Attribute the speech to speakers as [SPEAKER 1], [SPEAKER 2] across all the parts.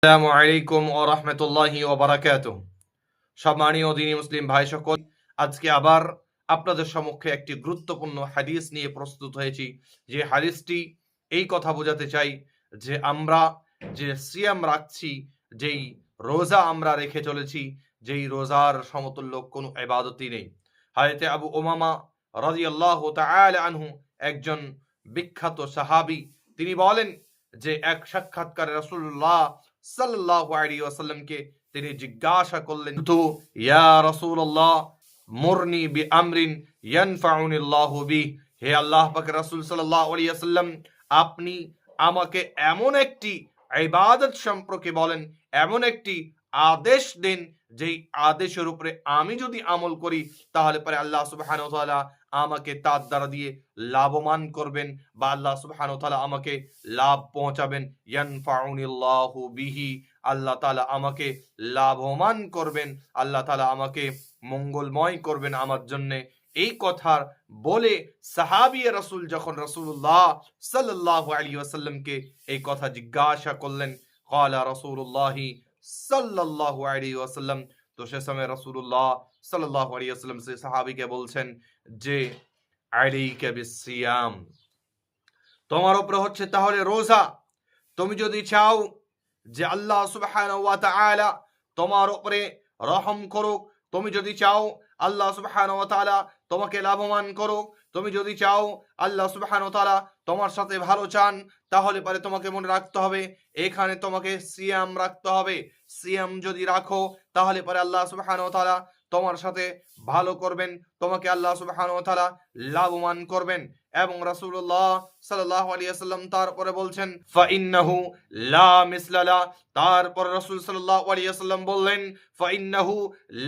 [SPEAKER 1] আসসালামু আলাইকুম ওয়া রাহমাতুল্লাহি ওয়া বারাকাতুহু। সম্মানীয় দ্বীনি মুসলিম ভাই সকল, আজকে আবার আপনাদের সম্মুখে একটি গুরুত্বপূর্ণ হাদিস নিয়ে প্রস্তুত হয়েছি। যে হাদিসটি এই কথা বোঝাতে চাই যে আমরা যে সিয়াম রাখছি, যেই রোজা আমরা রেখে চলেছি, যেই রোজার সমতুল্য কোনো ইবাদতই নেই। হযরত আবু উমামা রাদিয়াল্লাহু তাআলা আনহু একজন বিখ্যাত সাহাবী। তিনি বলেন যে এক সাক্ষাৎকারে রাসূলুল্লাহ সাল্লাল্লাহু আলাইহি ওয়াসাল্লামকে তিনি জিজ্ঞাসা করলেন, তো ইয়া রাসূলুল্লাহ মুরনি বিআমরিন ইয়ানফাউনি আল্লাহু বিহ, হে আল্লাহ পাকের রাসূল সাল্লাল্লাহু আলাইহি ওয়াসাল্লাম, আপনি আমাকে এমন একটি ইবাদত সম্পর্কে বলেন, এমন একটি আদেশ দেন, যেই আদেশের উপরে আমি যদি আমল করি তাহলে পরে আল্লাহ সুবহানাহু ওয়া তাআলা আমাকে তার দ্বারা দিয়ে লাভবান করবেন, বা আল্লাহ সুবহানাহু ওয়া তাআলা আমাকে লাভ পৌঁছাবেন। ইয়ানফাউনিল্লাহু বিহি, আল্লাহ তাআলা আমাকে লাভবান করবেন, আল্লাহ তাআলা আমাকে মঙ্গলময় করবেন আমার জন্য। এই কথা বলে সাহাবী রাসূল যখন রাসূলুল্লাহ সাল্লাল্লাহু আলাইহি ওয়াসাল্লামকে এই কথা জিজ্ঞাসা করলেন, ক্বালা রাসূলুল্লাহ সাল্লাল্লাহু আলাইহি ওয়াসাল্লাম, তো সে সময় রাসূলুল্লাহ সাল্লাল্লাহু আলাইহি ওয়াসাল্লাম সেই সাহাবীকে বলছেন যে আলাইকা বিসিয়াম, তোমার উপরে হচ্ছে তাহলে রোজা। তুমি যদি চাও যে আল্লাহ সুবহানাহু ওয়া তাআলা তোমার উপরে রহম করুক, তুমি যদি চাও আল্লাহ সুবহানাহু ওয়া তাআলা তোমাকে লাভবান করুক, তুমি যদি চাও আল্লাহ সুবহানাহু ওয়া তাআলা তোমার সাথে ভালো চান, তাহলে পরে তোমাকে মনে রাখতে হবে এখানে তোমাকে সিয়াম রাখতে হবে। সিয়াম যদি রাখো তাহলে পরে আল্লাহ সুবহানাহু ওয়া তাআলা তোমার সাথে ভালো করবেন, তোমাকে আল্লাহ সুবহানাহু ওয়া তাআলা লাভবান করবেন। এবং রাসূলুল্লাহ সাল্লাল্লাহু আলাইহি ওয়াসাল্লাম তারপরে বলছেন ফাইন্নাহু লা মিসলালা, তারপর রাসূল সাল্লাল্লাহু আলাইহি ওয়াসাল্লাম বললেন ফাইন্নাহু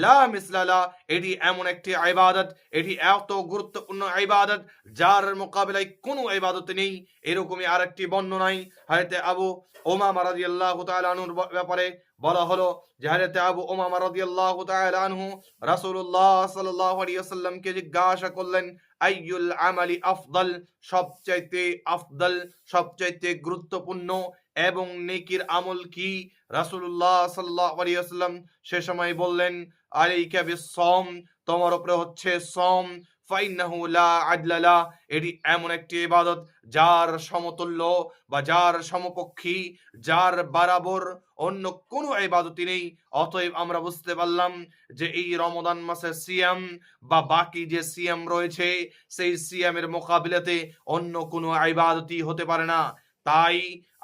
[SPEAKER 1] লা মিসলালা, এটি এমন একটি ইবাদত, এটি এত গুরুত্বপূর্ণ ইবাদত যার মোকাবিলায় কোনো ইবাদত নেই। এরকমই আরেকটি বর্ণনায় হযরত আবু উমামা রাদিয়াল্লাহু তাআলা আনহুর ব্যাপারে বলা হলো যে হযরত আবু উমামা রাদিয়াল্লাহু তাআলা আনহু রাসূলুল্লাহ সাল্লাল্লাহু আলাইহি ওয়াসাল্লামকে জিজ্ঞাসা করলেন আইয়ুল আমালি আফদল, সবচাইতে আফদল, সবচাইতে গুরুত্বপূর্ণ এবং নেকির আমল কি? রাসূলুল্লাহ সাল্লাল্লাহু আলাইহি ওয়াসাল্লাম সে সময় বললেন আলাইকা বিসসাম, তোমার উপরে হচ্ছে সম। ফাইন্নাহু লা আদলা, এটি এমন একটি ইবাদত যার সমতুল্য বা যার সমপক্ষী, যার বরাবর অন্য কোনো ইবাদতই নেই। অতএব আমরা বুঝতে পারলাম যে এই রমাদান মাসের সিয়াম বা বাকি যে সিয়াম রয়েছে, সেই সিয়ামের মোকাবিলাতে অন্য কোনো ইবাদতই হতে পারে না। তাই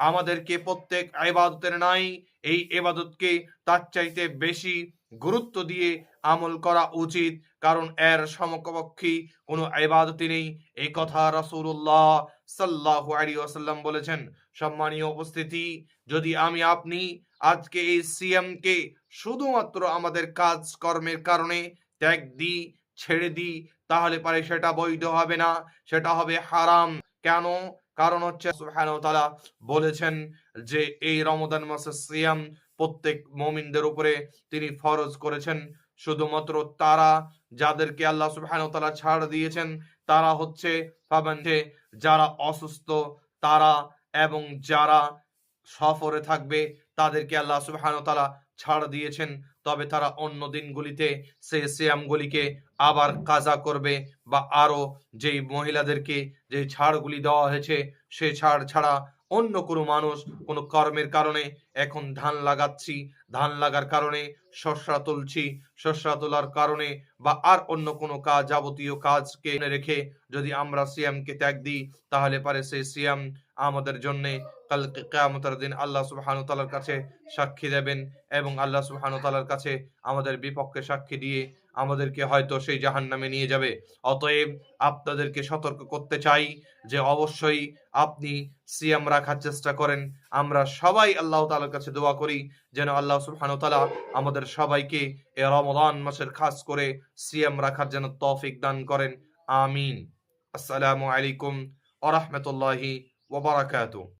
[SPEAKER 1] আমাদেরকে প্রত্যেক ইবাদতের নাই এই ইবাদতকে তার চাইতে বেশি গুরুত্ব দিয়ে আমল করা উচিত, কারণ এর সমকক্ষী কোনো ইবাদতই নেই। এই কথা রাসূলুল্লাহ সাল্লাল্লাহু আলাইহি ওয়াসাল্লাম বলেছেন। সম্মানীয় উপস্থিতি, যদি আমি আপনি আজকে এই সিয়ামকে শুধুমাত্র আমাদের কাজকর্মের কারণে ত্যাগ দিই, ছেড়ে দিই, তাহলে পারে সেটা বৈধ হবে না, সেটা হবে হারাম। কেন? কারণ হচ্ছে সুবহানাহু ওয়া তাআলা বলেছেন যে এই রমাদান মাসের সিয়াম প্রত্যেক মুমিনদের উপরে তিনি ফরজ করেছেন। শুধুমাত্র তারা যাদেরকে আল্লাহ সুবহানাহু ওয়া তাআলা ছাড় দিয়েছেন তারা হচ্ছে যারা অসুস্থ তারা, এবং যারা সফরে থাকবে তাদেরকে আল্লাহ সুবহানাহু ওয়া তাআলা ছাড় দিয়েছেন। তবে তারা অন্য দিনগুলিতে সেই সিয়ামগুলিকে আবার কাজা করবে, বা আরো যেই মহিলাদেরকে যে ছাড়গুলি দেওয়া হয়েছে সে ছাড় ছাড়া অন্য কোনো মানুষ কোনো কর্মের কারণে এখন ধান লাগাচ্ছি, ধান লাগার কারণে শস্য তুলছি, শস্য তোলার কারণে বা আর অন্য কোনো কাজ, যাবতীয় কাজকে রেখে যদি আমরা সিয়ামকে ত্যাগ দিই তাহলে পারে সেই সিয়াম আমাদের জন্য কাল কিয়ামতের দিন আল্লাহ সুবহানাহু ওয়া তাআলার কাছে সাক্ষী দেবেন, এবং আল্লাহ সুবহানাহু ওয়া তাআলার কাছে আমাদের বিপক্ষে সাক্ষী দিয়ে আমাদেরকে হয়তো সেই জাহান্নামে নিয়ে যাবে। অতএব আপনাদেরকে সতর্ক করতে চাই যে অবশ্যই আপনি সিয়াম রাখার চেষ্টা করেন। আমরা সবাই আল্লাহ তাআলার কাছে দোয়া করি যেন আল্লাহ সুবহানাহু ওয়া তাআলা আমাদের সবাইকে এই রমাদান মাসের খাস করে সিয়াম রাখার জন্য তৌফিক দান করেন। আমিন। আসসালামু আলাইকুম ওয়া রাহমাতুল্লাহি ওয়া বারাকাতুহু।